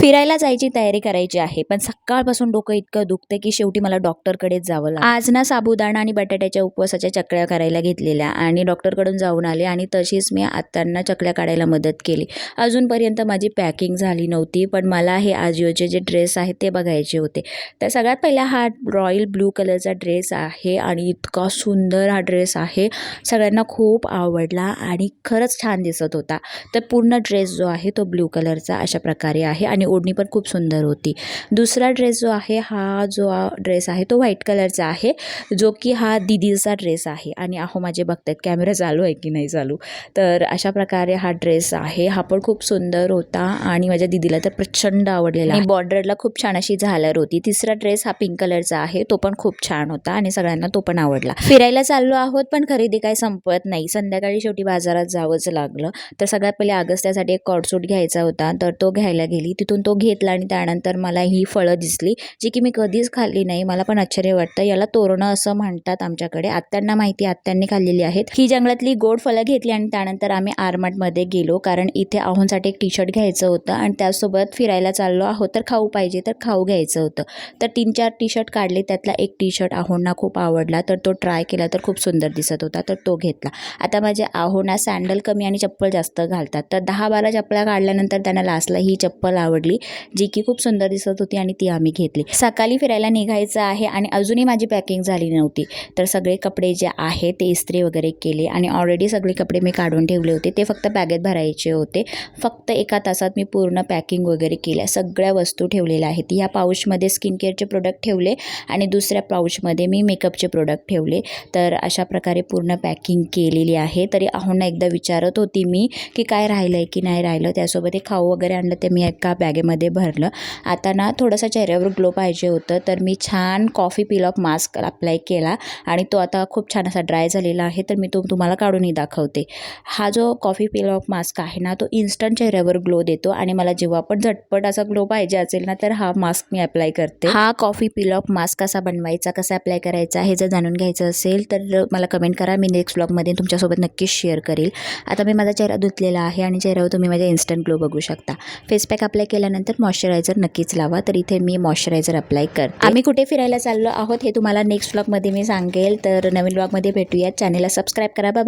फिरायला जायची तयारी करायची आहे, पण सकाळपासून डोकं इतकं दुखतं की शेवटी मला डॉक्टरकडेच जावं लागलं। आज ना साबुदाणा आणि बटाट्याच्या उपवासाच्या चकल्या करायला घेतलेल्या आणि डॉक्टरकडून जाऊन आले आणि तशीच मी आत्यांना चकल्या काढायला मदत केली। अजूनपर्यंत माझी पॅकिंग झाली नव्हती, पण मला हे आजिओचे जे ड्रेस आहेत ते बघायचे होते। तर सगळ्यात पहिला हा रॉयल ब्लू कलरचा ड्रेस आहे आणि इतका सुंदर हा ड्रेस आहे, सगळ्यांना खूप आवडला आणि खरंच छान दिसत होता। तर पूर्ण ड्रेस जो आहे तो ब्लू कलरचा अशा प्रकारे आहे आणि ओढणी पण खूप सुंदर होती। दुसरा ड्रेस जो आहे, हा जो ड्रेस आहे तो व्हाईट कलरचा आहे, जो की हा दीदीचा ड्रेस आहे आणि अहो माझे बघतायत कॅमेरा चालू आहे की नाही चालू। तर अशा प्रकारे हा ड्रेस आहे, हा पण खूप सुंदर होता आणि माझ्या दीदीला तर प्रचंड आवडलेला आणि बॉर्डरला खूप छान अशी झालर होती। तिसरा ड्रेस हा पिंक कलरचा आहे, तो पण खूप छान होता आणि सगळ्यांना तो पण आवडला। फिरायला चाललो आहोत पण खरेदी काय संपत नाही, संध्याकाळी शेवटी बाजारात जावंच लागलं। तर सगळ्यात पहिले अगस्त्यासाठी एक कॉर्डसूट घ्यायचा होता, तर तो घ्यायला गेली, तिथून तो घेतला आणि त्यानंतर मला ही फळं दिसली जी की मी कधीच खाल्ली नाही। मला पण आश्चर्य वाटतं, याला तोरणं असं म्हणतात आमच्याकडे, आत्यांना माहिती, आत्यांनी खाल्लेली आहेत। ही जंगलातली गोड फळं घेतली आणि त्यानंतर आम्ही आरमार्टमध्ये गेलो, कारण इथे आहोंसाठी एक टी शर्ट घ्यायचं होतं आणि त्यासोबत फिरायला चाललो आहोत तर खाऊ पाहिजे, तर खाऊ घ्यायचं होतं। तर 3-4 टी शर्ट काढले, त्यातला एक टी शर्ट आहोंना खूप आवडला, तर तो ट्राय केला तर खूप सुंदर दिसत होता, तर तो घेतला। आता माझे आहोंना सँडल कमी आणि चप्पल जास्त घालतात, तर 10-12 चप्पला काढल्यानंतर त्यांना लास्टला ही चप्पल आवडली जी की खूप सुंदर दिसत होती आणि ती आम्ही घेतली। सकाळी फिरायला निघायचं आहे आणि अजूनही माझी पॅकिंग झाली नव्हती, तर सगळे कपडे जे आहेत ते इस्त्री वगैरे केले आणि ऑलरेडी सगळे कपडे मी काढून ठेवले होते, ते फक्त बॅगेत भरायचे होते। फक्त 1 तासात मी पूर्ण पॅकिंग वगैरे केल्या, सगळ्या वस्तू ठेवलेल्या आहेत। या पाऊचमध्ये स्किन केअरचे प्रोडक्ट ठेवले आणि दुसऱ्या पाऊचमध्ये मी मेकअपचे प्रोडक्ट ठेवले। तर अशा प्रकारे पूर्ण पॅकिंग केलेली आहे। तरी आहोंना एकदा विचारत होती मी की काय राहिलं आहे की नाही राहिलं, त्यासोबत एक खाऊ वगैरे आणलं, ते मी एका बॅगेमध्ये भरलं। आता ना थोडासा चेहऱ्यावर ग्लो पाहिजे होतं, तर मी छान coffee peel of mask apply केला आणि तो आता खूप छान असा ड्राय झालेला आहे, तर मी तो तुम्हाला काढूनही दाखवते। हा जो कॉफी पील ऑफ मास्क आहे ना, तो इन्स्टंट चेहऱ्यावर ग्लो देतो आणि मला जेव्हा पण झटपट असा ग्लो पाहिजे असेल ना, तर हा मास्क मी अप्लाय करते। हा कॉफी पील ऑफ मास्क कसा बनवायचा, कसा अप्लाय करायचा हे जर जाणून घ्यायचं असेल तर मला कमेंट करा, मी नेक्स्ट व्लॉगमध्ये तुमच्यासोबत नक्कीच शेअर करेल। आता मी माझा चेहरा धुतलेला आहे आणि चेहऱ्यावर तुम्ही माझ्या इन्स्टंट ग्लो बघू शकता। फेस पॅक अप्लाय केल्यानंतर मॉइश्चरायझर नक्कीच लावा, तर इथे मी मॉइश्चरायझर अप्लाय करते। आम्ही कुठे फिरायला चाललो आहोत हे तुम्हाला नेक्स्ट व्लॉगमध्ये मी सांगेल, तर नवीन व्लॉगमध्ये भेटूया। चॅनलला सबस्क्राईब करा, बाय।